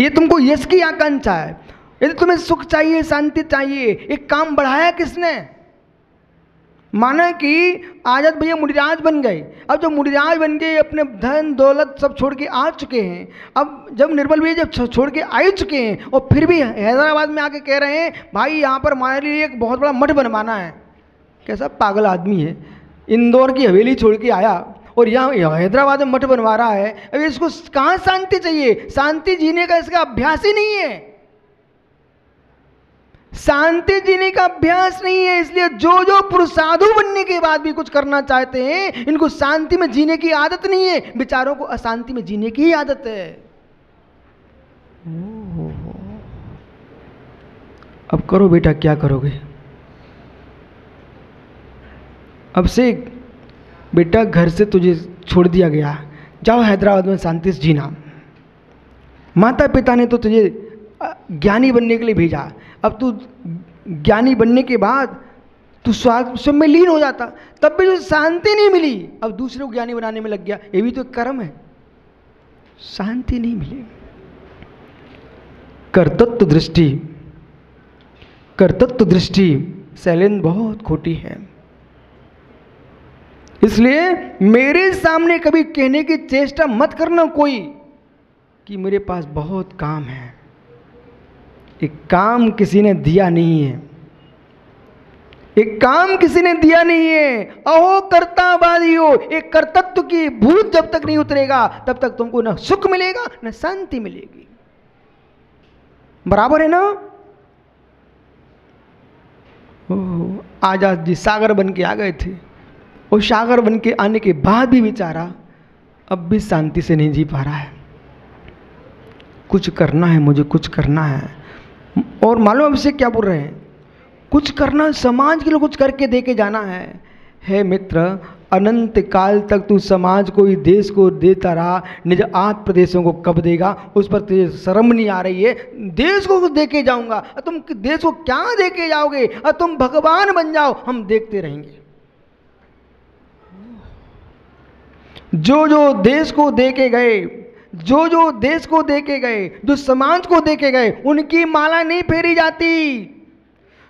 ये तुमको यश की आकांक्षा है। यदि तुम्हें सुख चाहिए, शांति चाहिए, एक काम बढ़ाया किसने? माना कि आजाद भैया मुनिराज बन गए। अब जब मुनिराज बन गए, अपने धन दौलत सब छोड़ के आ चुके हैं। अब जब निर्मल भैया जब छोड़ के आ चुके हैं और फिर भी हैदराबाद में आके कह रहे हैं भाई यहाँ पर हमारे लिए एक बहुत बड़ा मठ बनवाना है। कैसा पागल आदमी है, इंदौर की हवेली छोड़ के आया और यहाँ हैदराबाद में मठ बनवा रहा है। अब इसको कहाँ शांति चाहिए? शांति जीने का इसका अभ्यास ही नहीं है, शांति जीने का अभ्यास नहीं है। इसलिए जो जो पुरुष साधु बनने के बाद भी कुछ करना चाहते हैं, इनको शांति में जीने की आदत नहीं है, विचारों को अशांति में जीने की आदत है। अब करो बेटा, क्या करोगे? अब से बेटा घर से तुझे छोड़ दिया गया, जाओ हैदराबाद में शांति से जीना। माता पिता ने तो तुझे ज्ञानी बनने के लिए भेजा। अब तू ज्ञानी बनने के बाद तू स्वयं में लीन हो जाता, तब भी तुझे शांति नहीं मिली। अब दूसरे को ज्ञानी बनाने में लग गया, ये भी तो एक कर्म है। शांति नहीं मिली। कर्तृत्व दृष्टि, कर्तृत्व दृष्टि शैलेंद्र बहुत खोटी है। इसलिए मेरे सामने कभी कहने की चेष्टा मत करना कोई कि मेरे पास बहुत काम है। एक काम किसी ने दिया नहीं है, एक काम किसी ने दिया नहीं है। अहो कर्तावादी हो, एक कर्तृत्व की भूत जब तक नहीं उतरेगा तब तक तुमको न सुख मिलेगा न शांति मिलेगी। बराबर है ना? आजाद जी सागर बन के आ गए थे और सागर बन के आने के बाद भी बेचारा अब भी शांति से नहीं जी पा रहा है। कुछ करना है मुझे, कुछ करना है। और मालूम हमसे क्या बोल रहे हैं? कुछ करना, समाज के लिए कुछ करके दे के जाना है। हे मित्र, अनंत काल तक तू समाज को, देश को देता रहा, निज आठ प्रदेशों को कब देगा? उस पर तुझे शर्म नहीं आ रही है? देश को दे के जाऊंगा। तुम देश को क्या दे के जाओगे? तुम भगवान बन जाओ, हम देखते रहेंगे। जो जो देश को दे के गए, जो जो देश को दे के गए, जो समाज को दे के गए, उनकी माला नहीं फेरी जाती।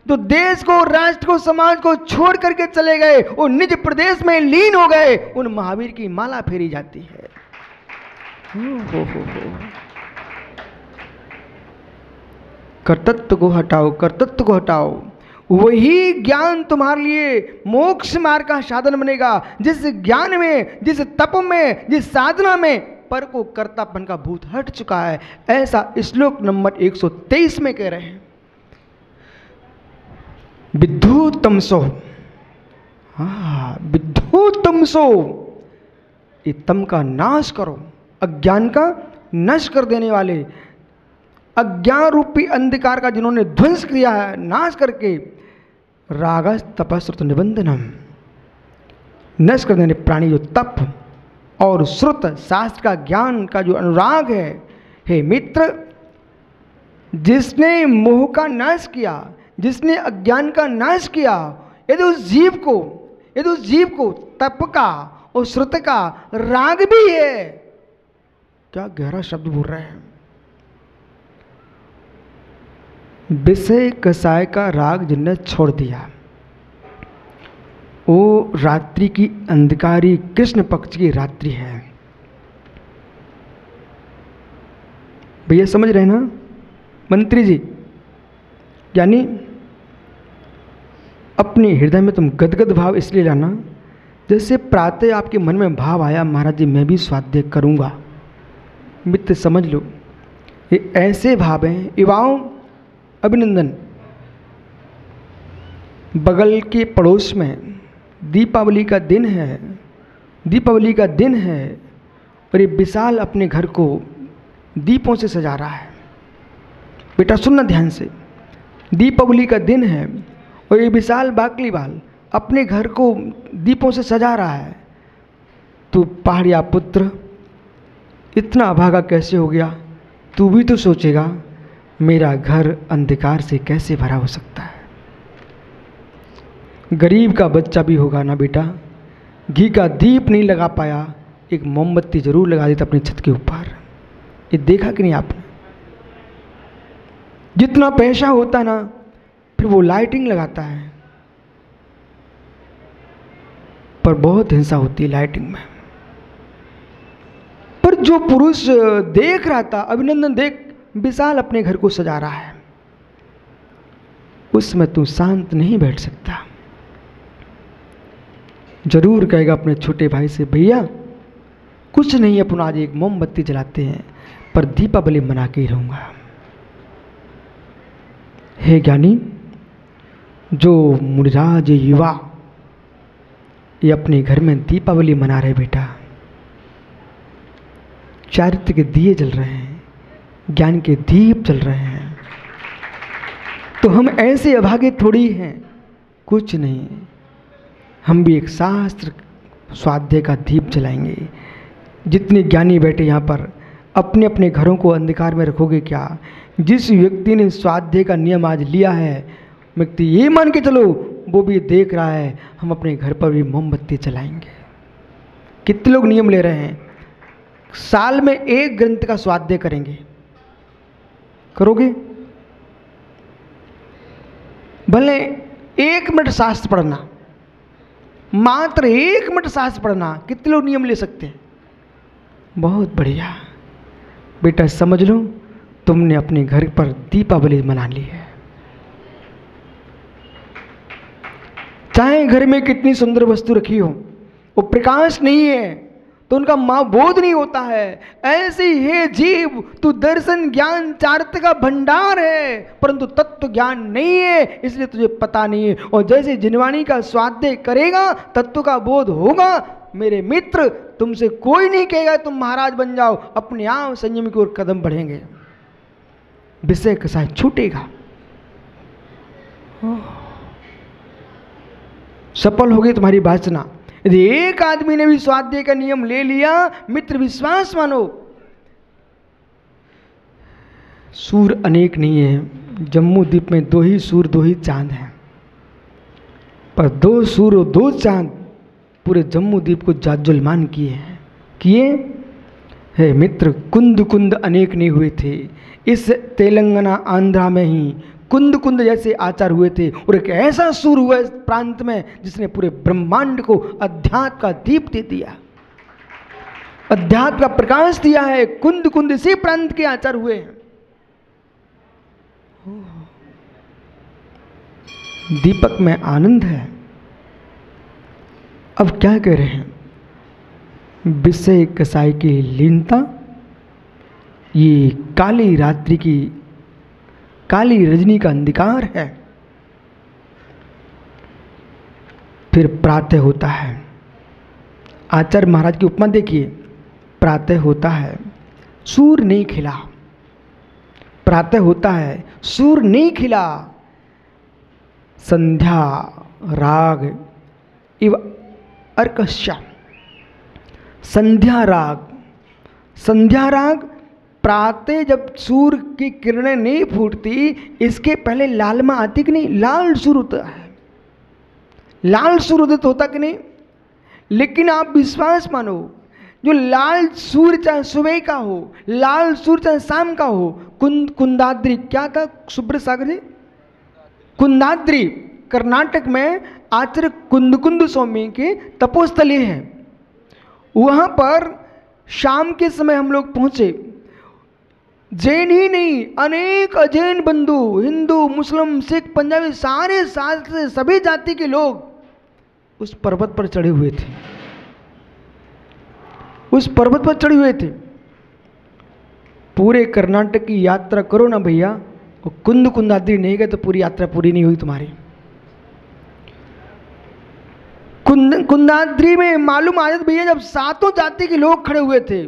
जो देश को, राष्ट्र को, समाज को छोड़ करके चले गए, वो निज प्रदेश में लीन हो गए, उन महावीर की माला फेरी जाती है। कर्तृत्व को हटाओ, कर्तृत्व को हटाओ। वही ज्ञान तुम्हारे लिए मोक्ष मार्ग का साधन बनेगा। जिस ज्ञान में, जिस तप में, जिस साधना में पर को कर्तापन का भूत हट चुका है, ऐसा श्लोक नंबर 123 में कह रहे हैं। विद्धु तमसो, विद्धु तमसो, ये तम का नाश करो, अज्ञान का नष्ट कर देने वाले, अज्ञान रूपी अंधकार का जिन्होंने ध्वंस किया है, नाश करके रागस तपस्रुत निबंधनम, नष्ट कर देने प्राणी जो तप और श्रुत शास्त्र का ज्ञान का जो अनुराग है। हे मित्र, जिसने मोह का नाश किया, जिसने अज्ञान का नाश किया, यदि उस जीव को तप का और श्रुत का राग भी है, क्या गहरा शब्द बोल रहे हैं। विषय कसाय का राग जिनने छोड़ दिया, वो रात्रि की अंधकारी कृष्ण पक्ष की रात्रि है। भैया समझ रहे ना मंत्री जी? यानी अपने हृदय में तुम गदगद भाव इसलिए लाना, जैसे प्रातः आपके मन में भाव आया महाराज जी मैं भी स्वाध्याय करूंगा। मित्र समझ लो, ये ऐसे भाव हैं। युवाओं अभिनंदन, बगल के पड़ोस में दीपावली का दिन है, दीपावली का दिन है और ये विशाल अपने घर को दीपों से सजा रहा है। बेटा सुनना ध्यान से, दीपावली का दिन है और ये विशाल बाकलीवाल अपने घर को दीपों से सजा रहा है। तू पहाड़िया पुत्र इतना अभागा कैसे हो गया? तू भी तो सोचेगा मेरा घर अंधकार से कैसे भरा हो सकता है। गरीब का बच्चा भी होगा ना बेटा, घी का दीप नहीं लगा पाया, एक मोमबत्ती जरूर लगा देता अपनी छत के ऊपर। ये देखा कि नहीं आपने? जितना पैसा होता है ना, फिर वो लाइटिंग लगाता है, पर बहुत हिंसा होती है लाइटिंग में। पर जो पुरुष देख रहा था, अभिनंदन देख विशाल अपने घर को सजा रहा है, उसमें तू शांत नहीं बैठ सकता। जरूर कहेगा अपने छोटे भाई से, भैया कुछ नहीं, अपन आज एक मोमबत्ती जलाते हैं, पर दीपावली मना के ही रहूंगा। हे ज्ञानी, जो मुनिराज युवा ये अपने घर में दीपावली मना रहे बेटा, चारित्र के दिए जल रहे हैं, ज्ञान के दीप जल रहे हैं, तो हम ऐसे अभागे थोड़ी हैं, कुछ नहीं, हम भी एक शास्त्र स्वाध्याय का दीप जलाएंगे। जितने ज्ञानी बैठे यहाँ पर, अपने अपने घरों को अंधकार में रखोगे क्या? जिस व्यक्ति ने स्वाध्याय का नियम आज लिया है, व्यक्ति ये मान के चलो वो भी देख रहा है, हम अपने घर पर भी मोमबत्ती जलाएंगे। कितने लोग नियम ले रहे हैं? साल में एक ग्रंथ का स्वाध्याय करेंगे, करोगे? भले 1 मिनट शास्त्र पढ़ना, मात्र 1 मिनट शास्त्र पढ़ना, कितने लोग नियम ले सकते हैं? बहुत बढ़िया बेटा, समझ लो तुमने अपने घर पर दीपावली मना ली है। चाहे घर में कितनी सुंदर वस्तु रखी हो, वो प्रकाश नहीं है तो उनका मां बोध नहीं होता है। ऐसे ही है जीव, तू दर्शन ज्ञान चारित्र का भंडार है, परंतु तत्व ज्ञान नहीं है, इसलिए तुझे पता नहीं है। और जैसे जिनवाणी का स्वाध्याय करेगा, तत्व का बोध होगा। मेरे मित्र, तुमसे कोई नहीं कहेगा तुम महाराज बन जाओ, अपने आप संयम की ओर कदम बढ़ेंगे, विषय कसाय छूटेगा, सफल होगी तुम्हारी वासना। यदि एक आदमी ने भी स्वाध्याय का नियम ले लिया, मित्र विश्वास मानो। सूर्य अनेक नहीं है, जम्मू द्वीप में 2 ही सूर्य 2 ही चांद हैं, पर 2 सूर्य और 2 चांद पूरे जम्मू द्वीप को जाज्वल्यमान किए है मित्र। कुंद कुंद अनेक नहीं हुए थे, इस तेलंगाना आंध्रा में ही कुंद कुंद जैसे आचार हुए थे, और एक ऐसा सूर्य हुआ इस प्रांत में जिसने पूरे ब्रह्मांड को अध्यात्म का दीप दे दिया, अध्यात्म का प्रकाश दिया है। कुंद कुंद इसी प्रांत के आचार हुए हैं। दीपक में आनंद है। अब क्या कह रहे हैं? विषय कसाई की लीनता, ये काली रात्रि की, काली रजनी का अंधकार है। फिर प्रातः होता है। आचार्य महाराज की उपमा देखिए, प्रातः होता है, सूर्य नहीं खिला। प्रातः होता है, सूर्य नहीं खिला। संध्या राग इव अर्कश्य, संध्या राग, संध्या राग प्रातः जब सूर्य की किरणें नहीं फूटती, इसके पहले लालमा आती कि नहीं? लाल सूर्य होता है, लाल सूर्य उदित होता कि नहीं? लेकिन आप विश्वास मानो, जो लाल सूर्य चाहे सुबह का हो, लाल सूर्य चाहे शाम का हो, कुंदाद्री, क्या था सुब्रत सागर जी? कुंदाद्री कर्नाटक में आचार्य कुंद स्वामी के तपोस्थली है। वहाँ पर शाम के समय हम लोग पहुँचे। जैन ही नहीं, अनेक अजैन बंधु, हिंदू, मुस्लिम, सिख, पंजाबी, सारे शास्त्र सभी जाति के लोग उस पर्वत पर चढ़े हुए थे, उस पर्वत पर चढ़े हुए थे। पूरे कर्नाटक की यात्रा करो ना भैया, कुंदाद्री नहीं गए तो पूरी यात्रा पूरी नहीं हुई तुम्हारी। कुंदाद्री में मालूम आया भैया, जब 7 जाति के लोग खड़े हुए थे,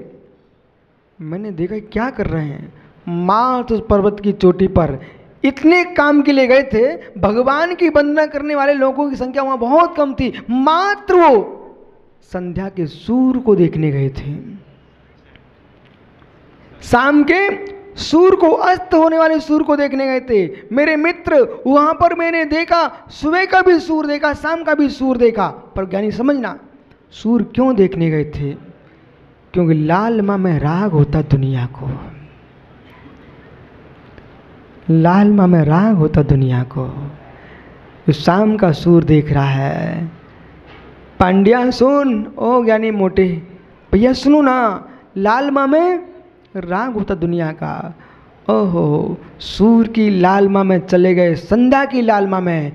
मैंने देखा क्या कर रहे हैं। मात्र उस पर्वत की चोटी पर इतने काम के लिए गए थे, भगवान की वंदना करने वाले लोगों की संख्या वहां बहुत कम थी। मात्र वो संध्या के सूर्य को देखने गए थे, शाम के सूर्य को, अस्त होने वाले सूर्य को देखने गए थे। मेरे मित्र, वहां पर मैंने देखा, सुबह का भी सूर्य देखा, शाम का भी सूर्य देखा। पर ज्ञानी समझना, सूर्य क्यों देखने गए थे? क्योंकि लाल माँ में राग होता दुनिया को। लालमा में राग होता दुनिया को। जो शाम का सूर देख रहा है, पांड्या सुन, ओ ज्ञानी मोटे भैया सुनो ना, लालमा में राग होता दुनिया का। ओहो, सूर की लालमा में चले गए, संध्या की लालमा में,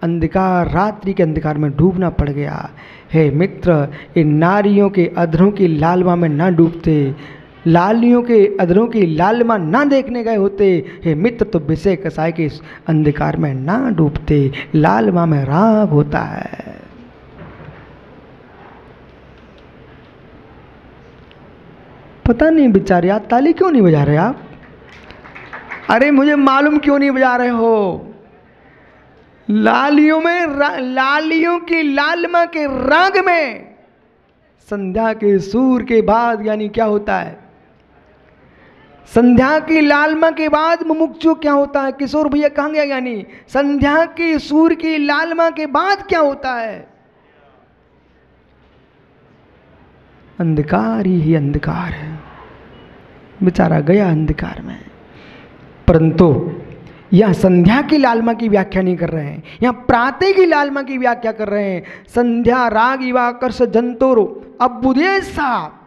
अंधकार, रात्रि के अंधकार में डूबना पड़ गया। हे मित्र, इन नारियों के अधरों की लालमा में ना डूबते, लालियों के अधरों की लालमा ना देखने गए होते, हे मित्र, तो विषय कसाय के अंधकार में ना डूबते। लालमा में राग होता है। पता नहीं बेचारे आप ताली क्यों नहीं बजा रहे आप? अरे मुझे मालूम क्यों नहीं बजा रहे हो। लालियों में लालियों की लालमा के राग में संध्या के सूर के बाद यानी क्या होता है? संध्या की लालमा के बाद मुमुक्षु क्या होता है? किशोर भैया कहाँ गया? यानी संध्या की सूर की लालमा के बाद क्या होता है? अंधकार ही अंधकार है। बेचारा गया अंधकार में। परंतु यहाँ संध्या की लालमा की व्याख्या नहीं कर रहे हैं, यहाँ प्रातः की लालमा की व्याख्या कर रहे हैं। संध्या राग इवाकर्ष जंतुर अबुदेसा।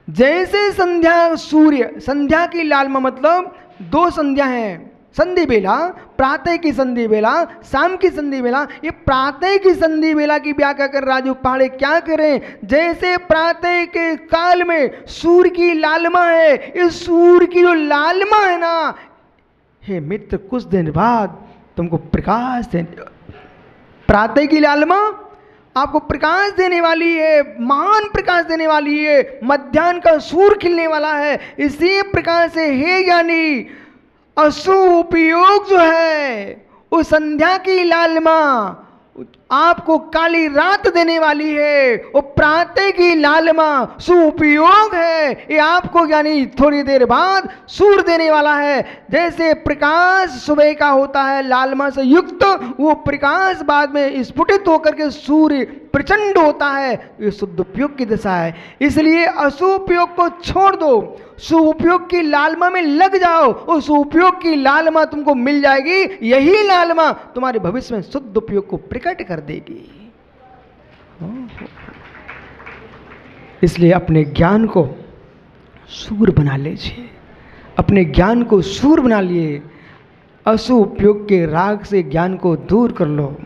जैसे संध्या सूर्य, संध्या की लालमा मतलब दो संध्या हैं, संधि बेला, प्रातः की संधि बेला, शाम की संधि बेला। ये प्रातः की संधि बेला की व्याख्या कर राजू पहाड़े क्या करें? जैसे प्रातः के काल में सूर्य की लालमा है, इस सूर्य की जो लालमा है ना, हे मित्र, कुछ दिन बाद तुमको प्रकाश देने, प्रातः की लालमा आपको प्रकाश देने वाली है, महान प्रकाश देने वाली है। मध्याह्न का सूर्य खिलने वाला है। इसी प्रकार से हे ज्ञानी, अशुभ उपयोग जो है उस संध्या की लालमा आपको काली रात देने वाली है। वो प्रातः की लालमा सुपयोग है, ये आपको यानी थोड़ी देर बाद सूर्य देने वाला है। जैसे प्रकाश सुबह का होता है लालमा से युक्त, वो प्रकाश बाद में स्फुटित होकर के सूर्य प्रचंड होता है। ये शुद्ध उपयोग की दशा है। इसलिए अशुभ उपयोग को छोड़ दो, सुपयोग की लालमा में लग जाओ, उस उपयोग की लालमा तुमको मिल जाएगी। यही लालमा तुम्हारे भविष्य में शुद्ध उपयोग को प्रकट कर देगी। इसलिए अपने ज्ञान को सूर बना लीजिए, अपने ज्ञान को सूर बना लिए। अशुभ उपयोग के राग से ज्ञान को दूर कर लो,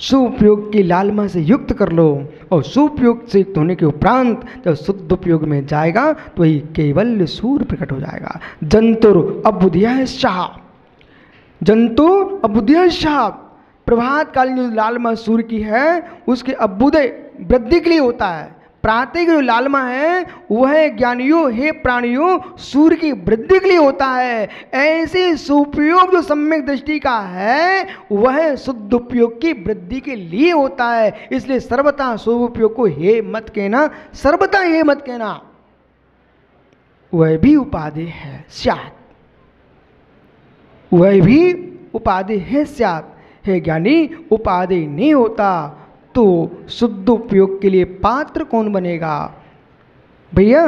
सुपयोग की लालमा से युक्त कर लो, और सुपयोग से युक्त होने के उपरांत जब शुद्ध उपयोग में जाएगा तो वही केवल सूर्य प्रकट हो जाएगा। जंतुर अबुद्धियश्चाः, जंतु अबुद्धियश्चाः, प्रभात कालीन जो लालमा सूर्य की है उसके अभ्युदय वृद्धि के लिए होता है। प्रातः की जो लालमा है वह ज्ञानियों, हे प्राणियों, सूर्य की वृद्धि के लिए होता है। ऐसे सुपयोग जो सम्यक दृष्टि का है वह शुद्ध उपयोग की वृद्धि के लिए होता है। इसलिए सर्वथा शुभ उपयोग को हे मत कहना, सर्वथा हे मत कहना। वह भी उपाधि है स्यात्, वह भी उपाधि है स्यात्। हे ज्ञानी, उपाधि नहीं होता तो शुद्ध उपयोग के लिए पात्र कौन बनेगा? भैया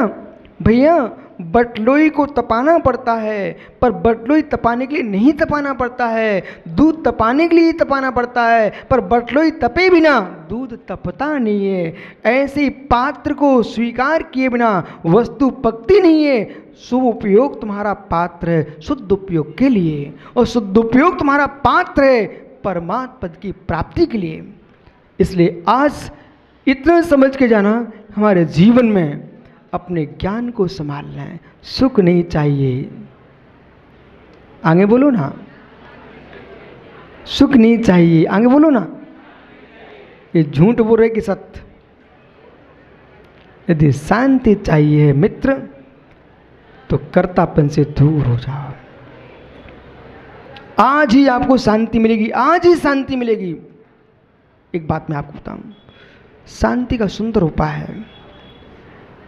भैया, बटलोई को तपाना पड़ता है, पर बटलोई तपाने के लिए नहीं तपाना पड़ता है। दूध तपाने के लिए तपाना पड़ता है, पर बटलोई तपे बिना दूध तपता नहीं है। ऐसे पात्र को स्वीकार किए बिना वस्तु पकती नहीं है। शुभ उपयोग तुम्हारा पात्र है शुद्ध उपयोग के लिए, और शुद्ध उपयोग तुम्हारा पात्र है परमात्म पद की प्राप्ति के लिए। इसलिए आज इतना समझ के जाना, हमारे जीवन में अपने ज्ञान को संभालना है। सुख नहीं चाहिए, आगे बोलो ना, सुख नहीं चाहिए, आगे बोलो ना। ये झूठ बोल रहे कि सत्य? यदि शांति चाहिए मित्र तो कर्तापन से दूर हो जाओ। आज ही आपको शांति मिलेगी, आज ही शांति मिलेगी। एक बात मैं आपको बताऊं, शांति का सुंदर उपाय है।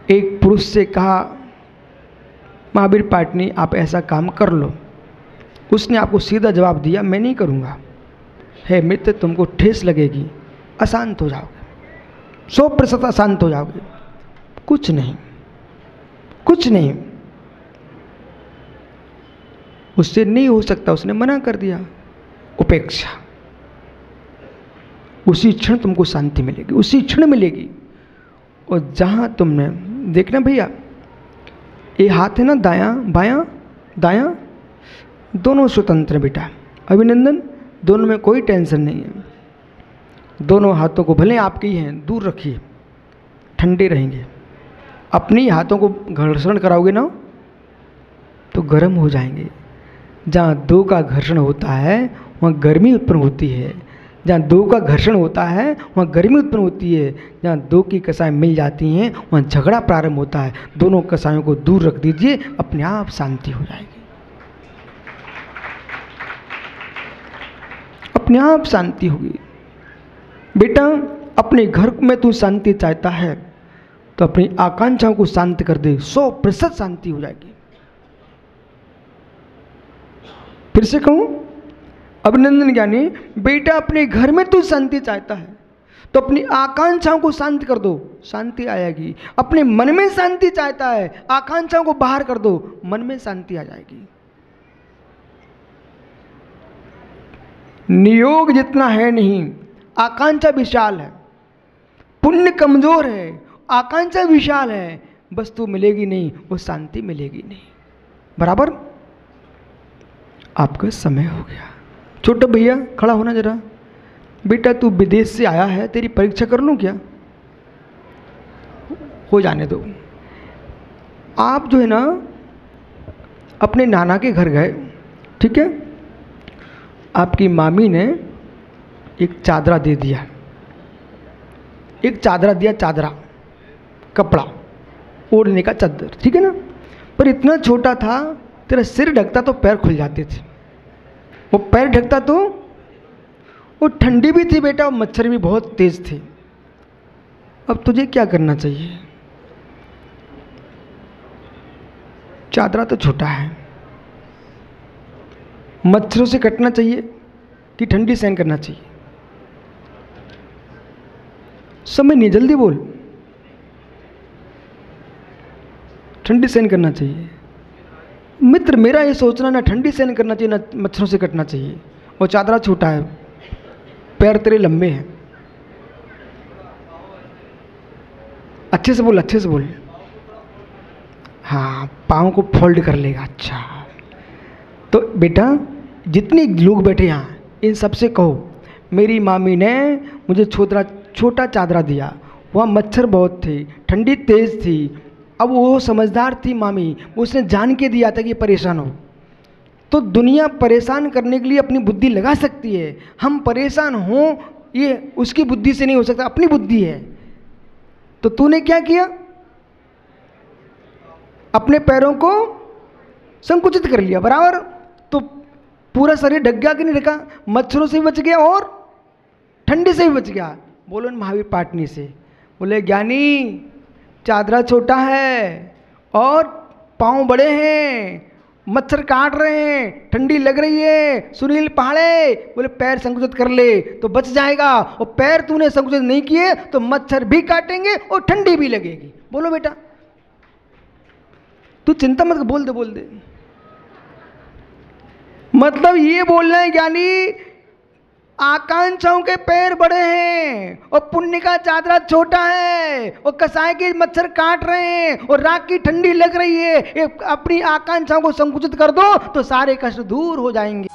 एक पुरुष से कहा, महावीर पाटनी आप ऐसा काम कर लो। उसने आपको सीधा जवाब दिया, मैं नहीं करूँगा। हे मित्र, तुमको ठेस लगेगी, अशांत हो जाओगे, 100% अशांत हो जाओगे। कुछ नहीं, कुछ नहीं। उससे नहीं हो सकता, उसने मना कर दिया। उपेक्षा, उसी क्षण तुमको शांति मिलेगी, उसी क्षण मिलेगी। और जहां तुमने देखना भैया, ये हाथ है ना, दायां बायां दायां, दोनों स्वतंत्र हैं बेटा। अभिनंदन, दोनों में कोई टेंशन नहीं है। दोनों हाथों को भले आपके ही हैं, दूर रखिए, ठंडे रहेंगे। अपनी हाथों को घर्षण कराओगे ना तो गर्म हो जाएंगे। जहाँ दो का घर्षण होता है वहाँ गर्मी उत्पन्न होती है। जहाँ दो का घर्षण होता है वहाँ गर्मी उत्पन्न होती है। जहाँ दो की कसाएं मिल जाती हैं वहाँ झगड़ा प्रारंभ होता है। दोनों कसायों को दूर रख दीजिए, अपने आप शांति हो जाएगी, अपने आप शांति होगी। बेटा, अपने घर में तू शांति चाहता है तो अपनी आकांक्षाओं को शांत कर दे, 100% शांति हो जाएगी। फिर से कहूं, अभिनंदन ज्ञानी, बेटा अपने घर में तू शांति चाहता है तो अपनी आकांक्षाओं को शांत कर दो, शांति आएगी। अपने मन में शांति चाहता है, आकांक्षाओं को बाहर कर दो, मन में शांति आ जाएगी। नियोग जितना है नहीं, आकांक्षा विशाल है। पुण्य कमजोर है, आकांक्षा विशाल है, वस्तु मिलेगी नहीं, वो शांति मिलेगी नहीं। बराबर? आपका समय हो गया। छोटा भैया खड़ा होना जरा। बेटा तू विदेश से आया है, तेरी परीक्षा कर लूं क्या? हो जाने दो। आप जो है ना अपने नाना के घर गए, ठीक है, आपकी मामी ने एक चादरा दे दिया, एक चादरा दिया, चादरा कपड़ा ओढ़ने का चादर, ठीक है ना, पर इतना छोटा था, तेरा सिर ढकता तो पैर खुल जाते थे, वो पैर ढकता तो वो ठंडी भी थी बेटा और मच्छर भी बहुत तेज थे। अब तुझे क्या करना चाहिए? चादरा तो छोटा है, मच्छरों से कटना चाहिए कि ठंडी सहन करना चाहिए? समय नहीं, जल्दी बोल। ठंडी सहन करना चाहिए। मित्र मेरा ये सोचना, ना ठंडी सहन करना चाहिए ना मच्छरों से कटना चाहिए। वो चादरा छोटा है, पैर तेरे लंबे हैं। अच्छे से बोल, अच्छे से बोल। हाँ, पाँव को फोल्ड कर लेगा। अच्छा, तो बेटा जितने लोग बैठे यहाँ इन सबसे कहो, मेरी मामी ने मुझे छोटा चादरा दिया, वहाँ मच्छर बहुत थे, ठंडी तेज थी। अब वो समझदार थी मामी, उसने जान के दिया था कि परेशान हो। तो दुनिया परेशान करने के लिए अपनी बुद्धि लगा सकती है, हम परेशान हों ये उसकी बुद्धि से नहीं हो सकता, अपनी बुद्धि है। तो तूने क्या किया? अपने पैरों को संकुचित कर लिया, बराबर? तो पूरा शरीर ढक गया कि नहीं ढका? मच्छरों से भी बच गया और ठंडी से भी बच गया। बोलो महावीर पाटनी से, बोले ज्ञानी चादरा छोटा है और पाँव बड़े हैं, मच्छर काट रहे हैं, ठंडी लग रही है। सुनील पहाड़े बोले पैर संकुचित कर ले तो बच जाएगा, और पैर तूने संकुचित नहीं किए तो मच्छर भी काटेंगे और ठंडी भी लगेगी। बोलो बेटा, तू चिंता मत, बोल दे बोल दे। मतलब ये बोलना है ज्ञानी, आकांक्षाओं के पैर बड़े हैं और पुण्य का चादरा छोटा है, और कसाय के मच्छर काट रहे हैं और रात की ठंडी लग रही है। अपनी आकांक्षाओं को संकुचित कर दो तो सारे कष्ट दूर हो जाएंगे।